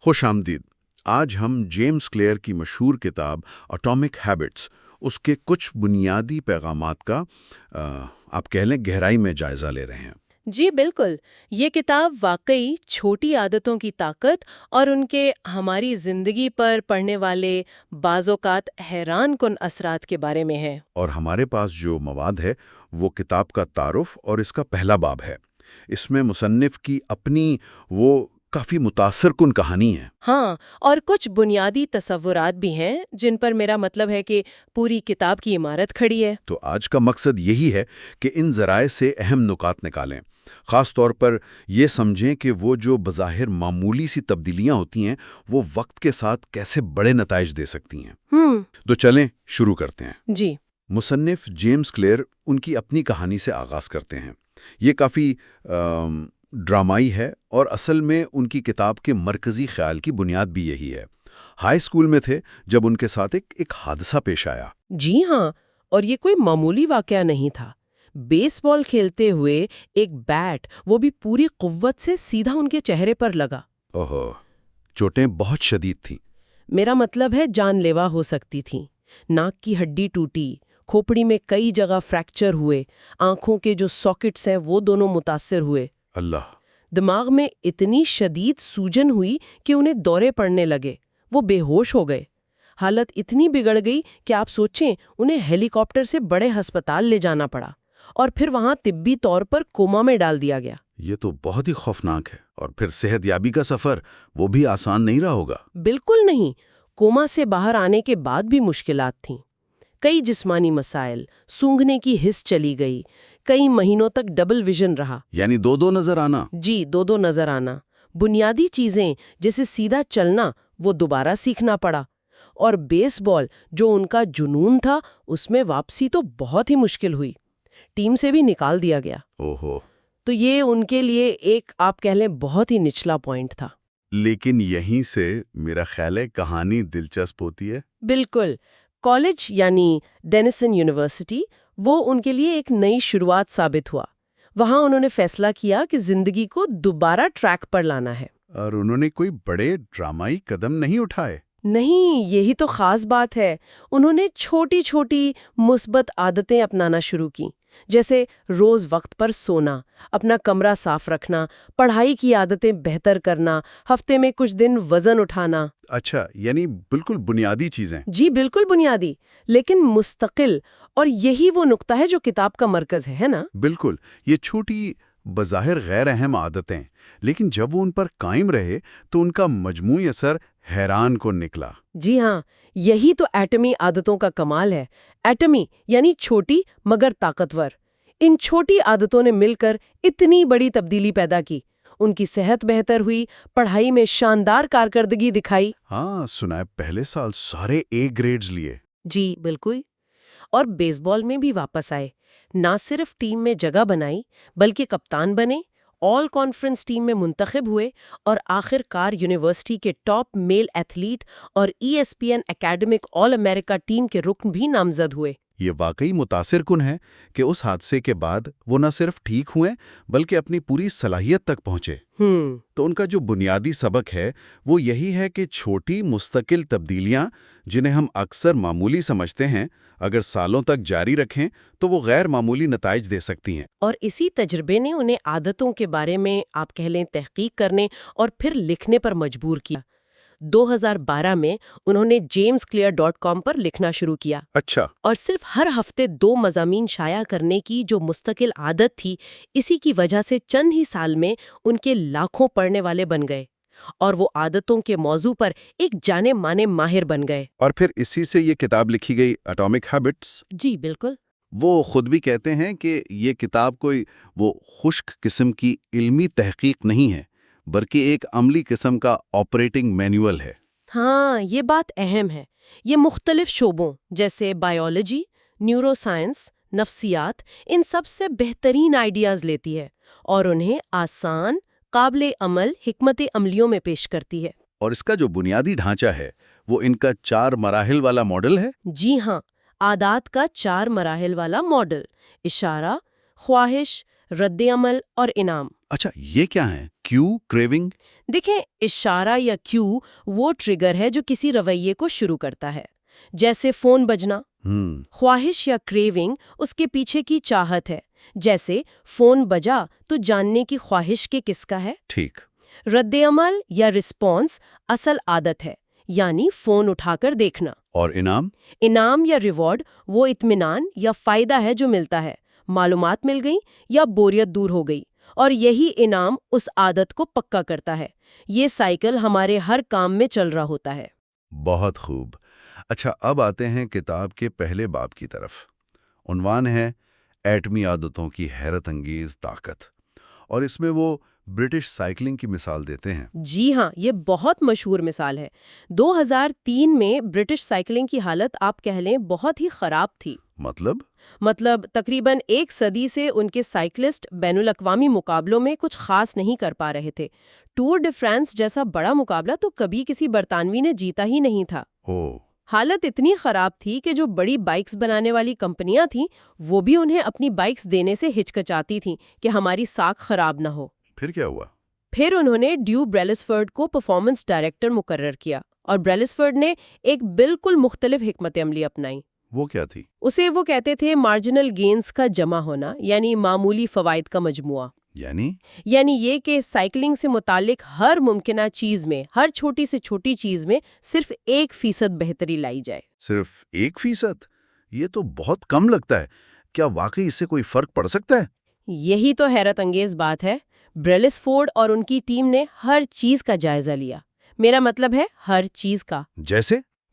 خوش آمدید۔ آج ہم جیمز کلیئر کی مشہور کتاب اٹامک ہیبٹس، اس کے کچھ بنیادی پیغامات کا آپ کہہ لیں گہرائی میں جائزہ لے رہے ہیں۔ جی بالکل، یہ کتاب واقعی چھوٹی عادتوں کی طاقت اور ان کے ہماری زندگی پر پڑنے والے بعض اوقات حیران کن اثرات کے بارے میں ہے۔ اور ہمارے پاس جو مواد ہے وہ کتاب کا تعارف اور اس کا پہلا باب ہے۔ اس میں مصنف کی اپنی وہ کافی متاثر کن کہانی ہے۔ ہاں، اور کچھ بنیادی تصورات بھی ہیں جن پر میرا مطلب ہے کہ پوری کتاب کی عمارت کھڑی ہے۔ تو آج کا مقصد یہی ہے کہ ان ذرائع سے اہم نکات نکالیں، خاص طور پر یہ سمجھیں کہ وہ جو بظاہر معمولی سی تبدیلیاں ہوتی ہیں وہ وقت کے ساتھ کیسے بڑے نتائج دے سکتی ہیں۔ تو چلیں شروع کرتے ہیں۔ جی، مصنف جیمز کلیئر ان کی اپنی کہانی سے آغاز کرتے ہیں۔ یہ کافی ڈرامائی ہے اور اصل میں ان کی کتاب کے مرکزی خیال کی بنیاد بھی یہی ہے۔ ہائی اسکول میں تھے جب ان کے ساتھ ایک حادثہ پیش آیا۔ جی ہاں، اور یہ کوئی معمولی واقعہ نہیں تھا۔ بیس بال کھیلتے ہوئے ایک بیٹ، وہ بھی پوری قوت سے، سیدھا ان کے چہرے پر لگا۔ اوہو، چوٹیں بہت شدید تھیں۔ میرا مطلب ہے جان لیوا ہو سکتی تھیں۔ ناک کی ہڈی ٹوٹی، کھوپڑی میں کئی جگہ فریکچر ہوئے، آنکھوں کے جو ساکٹس ہیں وہ دونوں متاثر ہوئے۔ اللہ! دماغ میں اتنی شدید سوجن ہوئی کہ انہیں دورے پڑنے لگے، وہ بے ہوش ہو گئے۔ حالت اتنی بگڑ گئی کہ آپ سوچیں انہیں ہیلی کاپٹر سے بڑے ہسپتال لے جانا پڑا اور پھر وہاں طبی طور پر کوما میں ڈال دیا گیا۔ یہ تو بہت ہی خوفناک ہے۔ اور پھر صحت یابی کا سفر وہ بھی آسان نہیں رہا ہوگا۔ بالکل نہیں، کوما سے باہر آنے کے بعد بھی مشکلات تھیں۔ کئی جسمانی مسائل، سونگھنے کی حس چلی گئی، کئی مہینوں تک ڈبل ویژن رہا۔ یعنی دو نظر آنا؟ جی، دو نظر آنا۔ بنیادی چیزیں جیسے سیدھا چلنا وہ دوبارہ سیکھنا پڑا، اور بیس بال جو ان کا جنون تھا اس میں واپسی تو بہت ہی مشکل ہوئی۔ ٹیم سے بھی نکال دیا گیا۔ اوہو! تو یہ ان کے لیے ایک آپ کہہ لیں بہت ہی نچلا پوائنٹ تھا۔ لیکن یہیں سے میرا خیال ہے کہانی دلچسپ ہوتی ہے۔ بالکل، کالج یعنی ڈینیسن یونیورسٹی وہ ان کے لیے ایک نئی شروعات ثابت ہوا۔ وہاں انہوں نے فیصلہ کیا کہ زندگی کو دوبارہ ٹریک پر لانا ہے۔ اور انہوں نے کوئی بڑے ڈرامائی قدم نہیں اٹھائے۔ نہیں، یہی تو خاص بات ہے۔ انہوں نے چھوٹی چھوٹی مثبت عادتیں اپنانا شروع کی، جیسے روز وقت پر سونا، اپنا کمرہ صاف رکھنا، پڑھائی کی عادتیں بہتر کرنا، ہفتے میں کچھ دن وزن اٹھانا۔ اچھا، یعنی بالکل بنیادی چیزیں۔ جی بالکل بنیادی، لیکن مستقل، اور یہی وہ نقطہ ہے جو کتاب کا مرکز ہے نا؟ بالکل، یہ چھوٹی بظاہر غیر اہم عادتیں، لیکن جب وہ ان پر قائم رہے تو ان کا مجموعی اثر حیران کن نکلا۔ جی ہاں، یہی تو ایٹمی عادتوں کا کمال ہے۔ ایٹمی یعنی چھوٹی مگر طاقتور۔ ان چھوٹی عادتوں نے مل کر اتنی بڑی تبدیلی پیدا کی۔ ان کی صحت بہتر ہوئی، پڑھائی میں شاندار کارکردگی دکھائی۔ ہاں، سنا ہے پہلے سال سارے اے گریڈز لیے۔ جی بالکل، اور بیس بال میں بھی واپس آئے۔ نہ صرف ٹیم میں جگہ بنائی بلکہ کپتان بنے، آل کانفرنس ٹیم میں منتخب ہوئے، اور آخر کار یونیورسٹی کے ٹاپ میل ایتھلیٹ اور ESPN اکیڈمک آل امریکہ ٹیم کے رکن بھی نامزد ہوئے۔ یہ واقعی متاثر کن ہے کہ اس حادثے کے بعد وہ نہ صرف ٹھیک ہوئے بلکہ اپنی پوری صلاحیت تک پہنچے۔ تو ان کا جو بنیادی سبق ہے وہ یہی ہے کہ چھوٹی مستقل تبدیلیاں جنہیں ہم اکثر معمولی سمجھتے ہیں، اگر سالوں تک جاری رکھیں تو وہ غیر معمولی نتائج دے سکتی ہیں۔ اور اسی تجربے نے انہیں عادتوں کے بارے میں آپ کہہ لیں تحقیق کرنے اور پھر لکھنے پر مجبور کیا۔ 2012 میں انہوں نے jamesclear.com پر لکھنا شروع کیا۔ اچھا۔ اور صرف ہر ہفتے 2 مضامین شائع کرنے کی جو مستقل عادت تھی، اسی کی وجہ سے چند ہی سال میں ان کے لاکھوں پڑھنے والے بن گئے، اور وہ عادتوں کے موضوع پر ایک جانے مانے ماہر بن گئے۔ اور پھر اسی سے یہ کتاب لکھی گئی، اٹامک ہیبٹس۔ جی بالکل۔ وہ خود بھی کہتے ہیں کہ یہ کتاب کوئی وہ خشک قسم کی علمی تحقیق نہیں ہے بلکہ ایک عملی قسم کا آپریٹنگ مینول ہے۔ ہاں، یہ بات اہم ہے۔ یہ مختلف شعبوں جیسے بائیولوجی، نیورو سائنس، نفسیات، ان سب سے بہترین آئیڈیاز لیتی ہے اور انہیں آسان، قابل عمل حکمت عملیوں میں پیش کرتی ہے۔ اور اس کا جو بنیادی ڈھانچہ ہے وہ ان کا 4 مراحل والا ماڈل ہے۔ جی ہاں، عادات کا 4 مراحل والا ماڈل: اشارہ، خواہش، رد عمل اور انعام۔ اچھا، یہ کیا ہے؟ کیو کریونگ؟ دیکھیں، اشارہ یا کیو وہ ٹریگر ہے جو کسی رویے کو شروع کرتا ہے، جیسے فون بجنا۔ خواہش یا کریونگ اس کے پیچھے کی چاہت ہے، جیسے فون بجا تو جاننے کی خواہش کہ کس کا ہے۔ ٹھیک۔ رد عمل یا رسپانس اصل عادت ہے، یعنی فون اٹھا کر دیکھنا۔ اور انعام؟ انعام یا ریوارڈ وہ اطمینان یا فائدہ ہے جو ملتا ہے، معلومات مل گئی یا بوریت دور ہو گئی، اور یہی انعام اس عادت کو پکا کرتا ہے۔ یہ سائیکل ہمارے ہر کام میں چل رہا ہوتا ہے۔ بہت خوب۔ اچھا، اب آتے ہیں کتاب کے پہلے باب کی طرف۔ عنوان ہے ایٹمی عادتوں کی حیرت انگیز طاقت، اور اس میں وہ برٹش سائیکلنگ کی مثال دیتے ہیں۔ جی ہاں، یہ بہت مشہور مثال ہے۔ 2003 میں برٹش سائیکلنگ کی حالت آپ کہہ لیں بہت ہی خراب تھی۔ مطلب تقریباً 1 صدی سے ان کے سائیکلسٹ بین الاقوامی مقابلوں میں کچھ خاص نہیں کر پا رہے تھے۔ ٹور ڈی فرانس جیسا بڑا مقابلہ تو کبھی کسی برطانوی نے جیتا ہی نہیں تھا۔ حالت اتنی خراب تھی کہ جو بڑی بائکس بنانے والی کمپنیاں تھیں وہ بھی انہیں اپنی بائکس دینے سے ہچکچاتی تھیں کہ ہماری ساکھ خراب نہ ہو۔ پھر کیا ہوا؟ پھر انہوں نے ڈیو بریلسفرڈ کو پرفارمنس ڈائریکٹر مقرر کیا، اور بریلسفرڈ نے ایک بالکل مختلف حکمت عملی اپنائی۔ وہ کیا تھی؟ اسے وہ کہتے تھے مارجنل گینز کا جمع ہونا، یعنی معمولی فوائد کا مجموعہ۔ یعنی یہ کہ سائیکلنگ سے متعلق ہر ممکنہ چیز میں، ہر چھوٹی سے چھوٹی چیز میں صرف 1% بہتری لائی جائے۔ صرف 1%؟ یہ تو بہت کم لگتا ہے۔ کیا واقعی اس سے کوئی فرق پڑ سکتا ہے؟ یہی تو حیرت انگیز بات ہے۔ بریلسفورڈ اور ان کی ٹیم نے ہر چیز کا جائزہ لیا۔ میرا مطلب ہے ہر چیز کا۔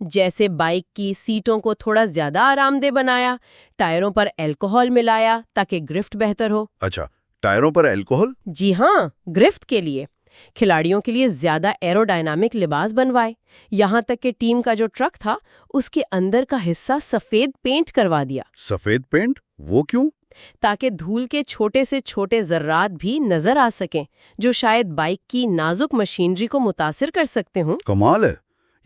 جیسے بائک کی سیٹوں کو تھوڑا زیادہ آرام دہ بنایا، ٹائروں پر الکوہول ملایا تاکہ گرفٹ بہتر ہو۔ اچھا، ٹائروں پر الکوہول؟ جی ہاں، گرفٹ کے لیے۔ کھلاڑیوں کے لیے زیادہ ایرو ڈائنامک لباس بنوائے، یہاں تک کہ ٹیم کا جو ٹرک تھا اس کے اندر کا حصہ سفید پینٹ کروا دیا۔ سفید پینٹ؟ وہ کیوں؟ تاکہ دھول کے چھوٹے سے چھوٹے ذرات بھی نظر آ سکیں جو شاید بائک کی نازک مشینری کو متاثر کر سکتے ہوں۔ کمال ہے،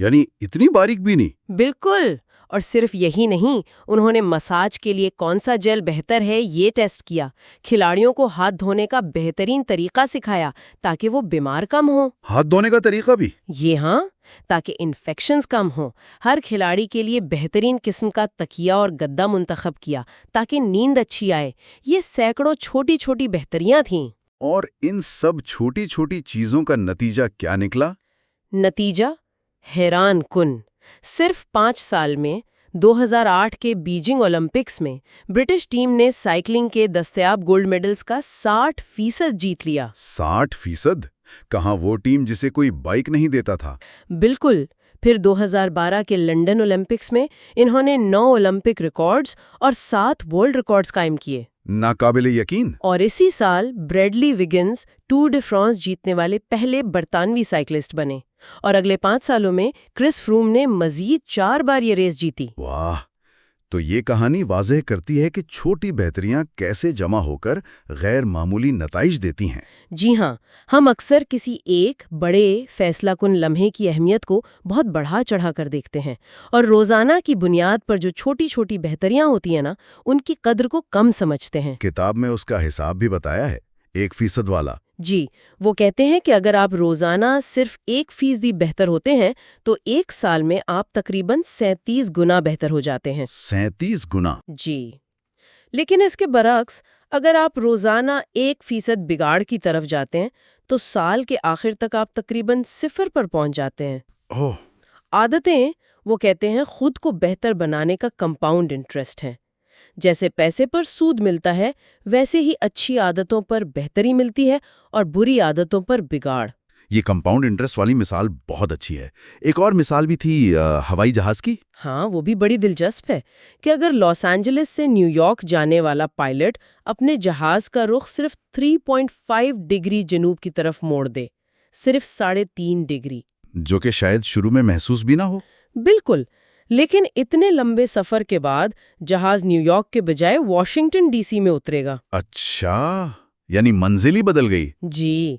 یعنی اتنی باریک بھی نہیں؟ بالکل۔ اور صرف یہی نہیں، انہوں نے مساج کے لیے کون سا جیل بہتر ہے یہ ٹیسٹ کیا، کھلاڑیوں کو ہاتھ دھونے کا بہترین طریقہ سکھایا تاکہ وہ بیمار کم ہوں۔ ہاتھ دھونے کا طریقہ بھی؟ یہ ہاں، تاکہ انفیکشنز کم ہوں۔ ہر کھلاڑی کے لیے بہترین قسم کا تکیہ اور گدا منتخب کیا تاکہ نیند اچھی آئے۔ یہ سینکڑوں چھوٹی چھوٹی بہتریاں تھیں۔ اور ان سب چھوٹی چھوٹی چیزوں کا نتیجہ کیا نکلا؟ نتیجہ حیران کن۔ صرف 5 سال میں 2008 کے بیجنگ اولمپکس میں برٹش ٹیم نے سائیکلنگ کے دستیاب گولڈ میڈلز کا 60% جیت لیا۔ 60%؟ کہاں وہ ٹیم جسے کوئی بائک نہیں دیتا تھا؟ بالکل۔ پھر 2012 کے لنڈن اولمپکس میں انہوں نے 9 اولمپک ریکارڈز اور 7 ورلڈ ریکارڈز قائم کیے۔ ناقابل یقین۔ اور اسی سال بریڈلی وگنز ٹور ڈی فرانس جیتنے والے پہلے برطانوی سائیکلسٹ بنے، اور اگلے 5 سالوں میں کرس فروم نے مزید 4 بار یہ ریس جیتی۔ واہ! تو یہ کہانی واضح کرتی ہے کہ چھوٹی بہتریاں کیسے جمع ہو کر غیر معمولی نتائج دیتی ہیں۔ جی ہاں، ہم اکثر کسی ایک بڑے فیصلہ کن لمحے کی اہمیت کو بہت بڑھا چڑھا کر دیکھتے ہیں، اور روزانہ کی بنیاد پر جو چھوٹی چھوٹی بہتریاں ہوتی ہیں نا، ان کی قدر کو کم سمجھتے ہیں۔ کتاب میں اس کا حساب بھی بتایا ہے، 1% والا۔ جی، وہ کہتے ہیں کہ اگر آپ روزانہ صرف 1% بہتر ہوتے ہیں تو 1 سال میں آپ تقریباً 37 گنا بہتر ہو جاتے ہیں۔ 37 گنا؟ جی، لیکن اس کے برعکس اگر آپ روزانہ 1% بگاڑ کی طرف جاتے ہیں تو سال کے آخر تک آپ تقریباً 0 پر پہنچ جاتے ہیں۔ عادتیں، وہ کہتے ہیں، خود کو بہتر بنانے کا کمپاؤنڈ انٹرسٹ ہیں۔ جیسے پیسے پر سود ملتا ہے، ویسے ہی اچھی عادتوں پر بہتری ملتی ہے اور بری عادتوں پر بگاڑ۔ یہ کمپاؤنڈ انٹرسٹ والی مثال بہت اچھی ہے۔ ایک اور مثال بھی تھی ہوائی جہاز کی۔ ہاں، وہ بھی بڑی دلچسپ ہے کہ اگر لاس اینجلس سے نیو یارک جانے والا پائلٹ اپنے جہاز کا رخ صرف 3.5 ڈگری جنوب کی طرف موڑ دے، صرف 3.5 ڈگری، جو کہ شاید شروع میں محسوس بھی نہ ہو۔ بالکل، لیکن اتنے لمبے سفر کے بعد جہاز نیو یارک کے بجائے واشنگٹن ڈی سی میں اترے گا۔ اچھا، یعنی منزل ہی بدل گئی۔ جی،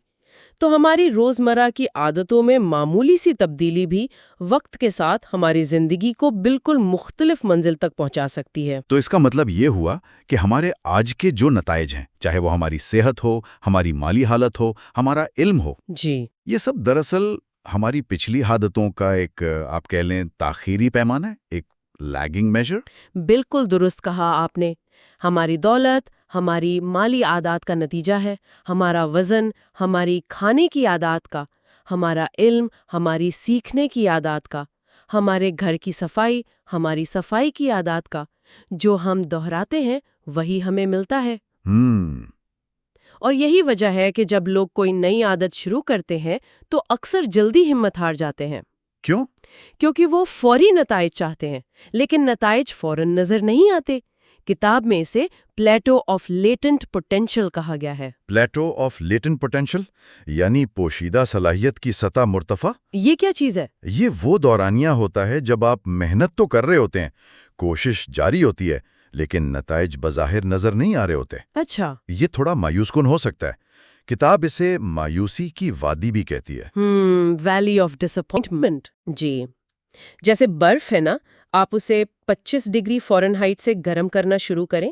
تو ہماری روزمرہ کی عادتوں میں معمولی سی تبدیلی بھی وقت کے ساتھ ہماری زندگی کو بالکل مختلف منزل تک پہنچا سکتی ہے۔ تو اس کا مطلب یہ ہوا کہ ہمارے آج کے جو نتائج ہیں، چاہے وہ ہماری صحت ہو، ہماری مالی حالت ہو، ہمارا علم ہو، جی، یہ سب دراصل ہماری پچھلی عادتوں کا ایک آپ کہہ لیں تاخیری پیمانہ ہے، ایک لیگنگ میجر۔ بالکل درست کہا آپ نے۔ ہماری دولت ہماری مالی عادات کا نتیجہ ہے، ہمارا وزن ہماری کھانے کی عادات کا، ہمارا علم ہماری سیکھنے کی عادات کا، ہمارے گھر کی صفائی ہماری صفائی کی عادات کا۔ جو ہم دہراتے ہیں وہی ہمیں ملتا ہے۔ اور یہی وجہ ہے کہ جب لوگ کوئی نئی عادت شروع کرتے ہیں تو اکثر جلدی ہمت ہار جاتے ہیں۔ کیوں؟ کیونکہ وہ فوری نتائج چاہتے ہیں، لیکن نتائج فوراً نظر نہیں آتے۔ کتاب میں اسے پلیٹو آف لیٹنٹ پوٹینشل کہا گیا ہے۔ پلیٹو آف لیٹنٹ پوٹینشل یعنی پوشیدہ صلاحیت کی سطح مرتفع؟ یہ کیا چیز ہے؟ یہ وہ دورانیہ ہوتا ہے جب آپ محنت تو کر رہے ہوتے ہیں، کوشش جاری ہوتی ہے، لیکن نتائج بظاہر نظر نہیں آ رہے ہوتے۔ اچھا، یہ تھوڑا مایوس کن ہو سکتا ہے۔ کتاب اسے مایوسی کی وادی بھی کہتی ہے۔ Valley of disappointment. جی، جیسے برف ہے نا، آپ اسے 25 ڈگری فارنہائٹ سے گرم کرنا شروع کریں،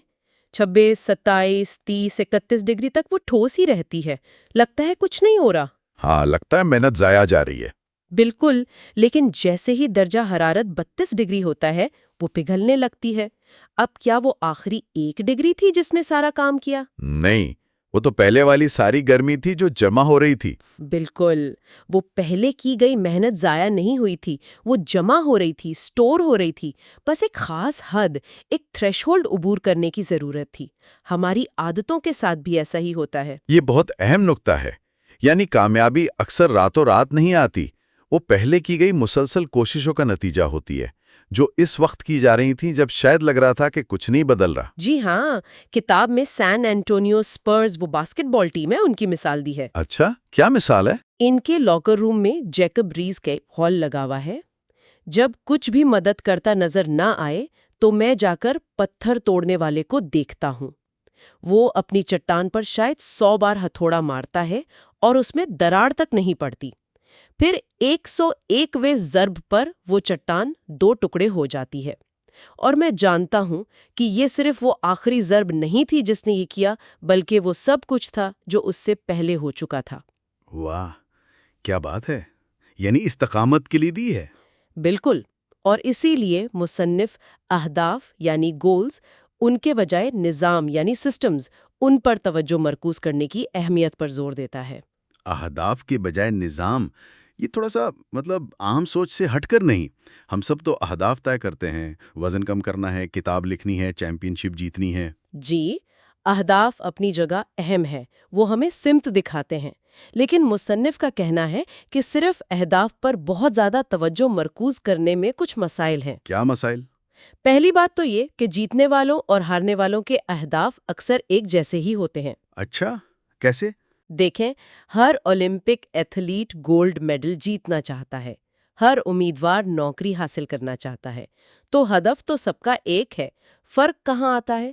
26، 27، 30، 31 ڈگری تک وہ ٹھوس ہی رہتی ہے، لگتا ہے کچھ نہیں ہو رہا۔ ہاں، لگتا ہے محنت ضائع جا رہی ہے۔ بالکل، لیکن جیسے ہی درجہ حرارت 32 ڈگری ہوتا ہے وہ پگھلنے لگتی ہے۔ اب کیا وہ آخری 1 ڈگری تھی جس نے سارا کام کیا؟ نہیں، وہ تو پہلے والی ساری گرمی تھی جو جمع ہو رہی تھی۔ بالکل، وہ پہلے کی گئی محنت ضائع نہیں ہوئی تھی، وہ جمع ہو رہی تھی، سٹور ہو رہی تھی۔ بس ایک خاص حد، ایک تھریش ہولڈ عبور کرنے کی ضرورت تھی۔ ہماری عادتوں کے ساتھ بھی ایسا ہی ہوتا ہے۔ یہ بہت اہم نکتہ ہے، یعنی کامیابی اکثر راتوں رات نہیں آتی، وہ پہلے کی گئی مسلسل کوششوں کا نتیجہ ہوتی ہے، جو اس وقت کی جا رہی تھیں جب شاید لگ رہا تھا کہ کچھ نہیں بدل رہا۔ جی ہاں، کتاب میں سین اینٹونیو اسپرز، وہ باسکٹ بال ٹیم ہے، ان کی مثال دی ہے۔ اچھا، کیا مثال ہے؟ ان کے لاکر روم میں جیکب ریز کے ہال لگا ہوا ہے۔ جب کچھ بھی مدد کرتا نظر نہ آئے تو میں جا کر پتھر توڑنے والے کو دیکھتا ہوں۔ وہ اپنی چٹان پر شاید 100 بار ہتھوڑا مارتا ہے اور اس میں دراڑ تک نہیں پڑتی۔ پھر 101ویں ضرب پر وہ چٹان 2 ٹکڑے ہو جاتی ہے، اور میں جانتا ہوں کہ یہ صرف وہ آخری ضرب نہیں تھی جس نے یہ کیا، بلکہ وہ سب کچھ تھا جو اس سے پہلے ہو چکا تھا۔ واہ، کیا بات ہے! یعنی استقامت کے لیے دی ہے۔ بالکل، اور اسی لیے مصنف اہداف یعنی گولز، ان کے بجائے نظام یعنی سسٹمز، ان پر توجہ مرکوز کرنے کی اہمیت پر زور دیتا ہے۔ اہداف کے بجائے نظام، یہ تھوڑا سا عام سوچ سے ہٹ کر نہیں۔ ہم سب تو اہداف طے کرتے ہیں، وزن کم کرنا ہے، کتاب لکھنی ہے، چیمپئن شپ جیتنی ہے۔ جی، اہداف اپنی جگہ اہم ہے، وہ ہمیں سمت دکھاتے ہیں، لیکن مصنف کا کہنا ہے کہ صرف اہداف پر بہت زیادہ توجہ مرکوز کرنے میں کچھ مسائل ہیں۔ کیا مسائل؟ پہلی بات تو یہ کہ جیتنے والوں اور ہارنے والوں کے اہداف اکثر ایک جیسے ہی ہوتے ہیں۔ اچھا، کیسے؟ دیکھیں، ہر اولمپک ایتھلیٹ گولڈ میڈل جیتنا چاہتا ہے، ہر امیدوار نوکری حاصل کرنا چاہتا ہے، تو ہدف تو سب کا ایک ہے۔ فرق کہاں آتا ہے؟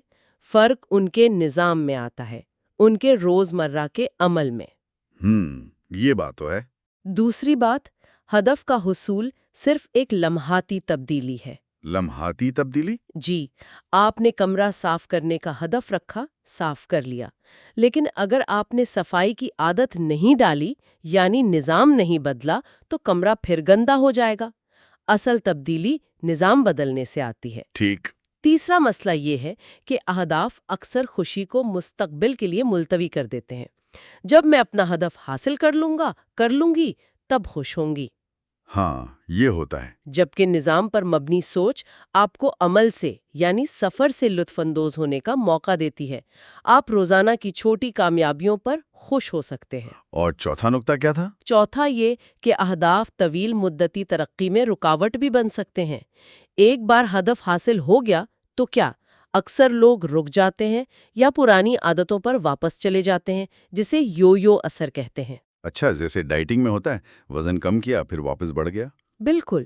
فرق ان کے نظام میں آتا ہے، ان کے روزمرہ کے عمل میں۔ یہ بات تو ہے۔ دوسری بات، ہدف کا حصول صرف ایک لمحاتی تبدیلی ہے۔ لمحاتی تبدیلی؟ جی، آپ نے کمرہ صاف کرنے کا ہدف رکھا، صاف کر لیا، لیکن اگر آپ نے صفائی کی عادت نہیں ڈالی یعنی نظام نہیں بدلا تو کمرہ پھر گندا ہو جائے گا۔ اصل تبدیلی نظام بدلنے سے آتی ہے۔ ٹھیک۔ تیسرا مسئلہ یہ ہے کہ اہداف اکثر خوشی کو مستقبل کے لیے ملتوی کر دیتے ہیں۔ جب میں اپنا ہدف حاصل کر لوں گی تب خوش ہوں گی۔ ہاں، یہ ہوتا ہے۔ جبکہ نظام پر مبنی سوچ آپ کو عمل سے یعنی سفر سے لطف اندوز ہونے کا موقع دیتی ہے۔ آپ روزانہ کی چھوٹی کامیابیوں پر خوش ہو سکتے ہیں۔ اور چوتھا نکتہ کیا تھا؟ چوتھا یہ کہ اہداف طویل مدتی ترقی میں رکاوٹ بھی بن سکتے ہیں۔ ایک بار ہدف حاصل ہو گیا تو کیا اکثر لوگ رک جاتے ہیں یا پرانی عادتوں پر واپس چلے جاتے ہیں، جسے یو اثر کہتے ہیں۔ اچھا، جیسے ڈائٹنگ میں ہوتا ہے، وزن کم کیا پھر واپس بڑھ گیا۔ بالکل،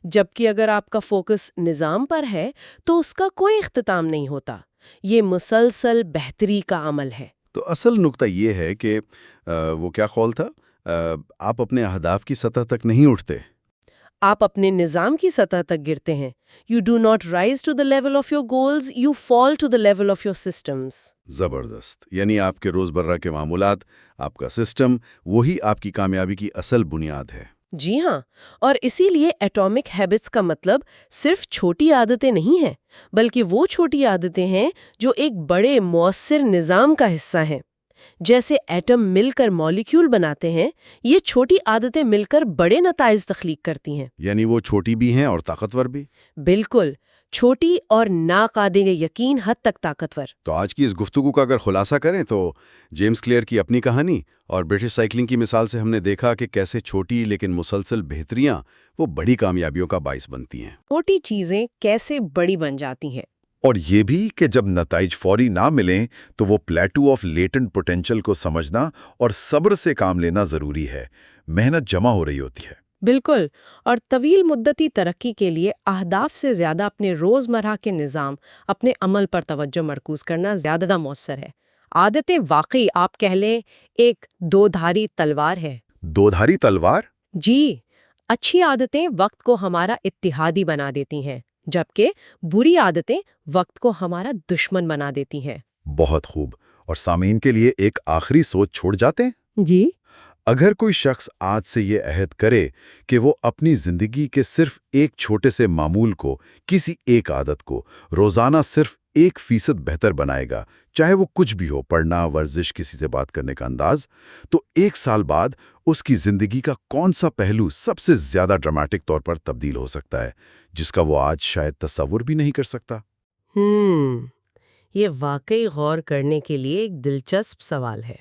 جبکہ اگر آپ کا فوکس نظام پر ہے تو اس کا کوئی اختتام نہیں ہوتا، یہ مسلسل بہتری کا عمل ہے۔ تو اصل نکتہ یہ ہے کہ وہ کیا قول تھا، آپ اپنے اہداف کی سطح تک نہیں اٹھتے. آپ اپنے نظام کی سطح تک گرتے ہیں. You do not rise to the level of your goals, you fall to the level of your systems. زبردست. یعنی آپ کے روزمرہ کے معاملات، آپ کا سسٹم، وہی آپ کی کامیابی کی اصل بنیاد ہے. جی ہاں، اور اسی لیے ایٹامک ہیبٹس کا مطلب صرف چھوٹی عادتیں نہیں ہیں، بلکہ وہ چھوٹی عادتیں ہیں جو ایک بڑے مؤثر نظام کا حصہ ہیں. جیسے ایٹم مل کر مالیکیول بناتے ہیں، یہ چھوٹی عادتیں مل کر بڑے نتائج تخلیق کرتی ہیں. یعنی وہ چھوٹی بھی ہیں اور طاقتور بھی. بالکل، چھوٹی اور ناقابل یقین حد تک طاقتور. تو آج کی اس گفتگو کا اگر خلاصہ کریں تو جیمس کلیئر کی اپنی کہانی اور برٹش سائیکلنگ کی مثال سے ہم نے دیکھا کہ کیسے چھوٹی لیکن مسلسل بہتریاں وہ بڑی کامیابیوں کا باعث بنتی ہیں. چھوٹی چیزیں کیسے بڑی بن جاتی ہیں. اور یہ بھی کہ جب نتائج فوری نہ ملیں تو وہ پلیٹو آف لیٹنٹ پوٹینشل کو سمجھنا اور صبر سے کام لینا ضروری ہے. محنت جمع ہو رہی ہوتی ہے. بالکل، اور طویل مدتی ترقی کے لیے اہداف سے زیادہ اپنے روزمرہ کے نظام، اپنے عمل پر توجہ مرکوز کرنا زیادہ مؤثر ہے. عادتیں واقعی آپ کہہ لیں ایک دو دھاری تلوار ہے. دو دھاری تلوار؟ جی، اچھی عادتیں وقت کو ہمارا اتحادی بنا دیتی ہیں، جبکہ بری عادتیں وقت کو ہمارا دشمن بنا دیتی ہیں. بہت خوب. اور سامعین کے لیے ایک آخری سوچ چھوڑ جاتے ہیں؟ جی. اگر کوئی شخص آج سے یہ عہد کرے کہ وہ اپنی زندگی کے صرف ایک چھوٹے سے معمول کو، کسی ایک عادت کو روزانہ صرف 1% بہتر بنائے گا، چاہے وہ کچھ بھی ہو، پڑھنا، ورزش، کسی سے بات کرنے کا انداز، تو 1 سال بعد اس کی زندگی کا کون سا پہلو سب سے زیادہ ڈراماٹک طور پر تبدیل ہو سکتا ہے، جس کا وہ آج شاید تصور بھی نہیں کر سکتا؟ یہ واقعی غور کرنے کے لیے ایک دلچسپ سوال ہے.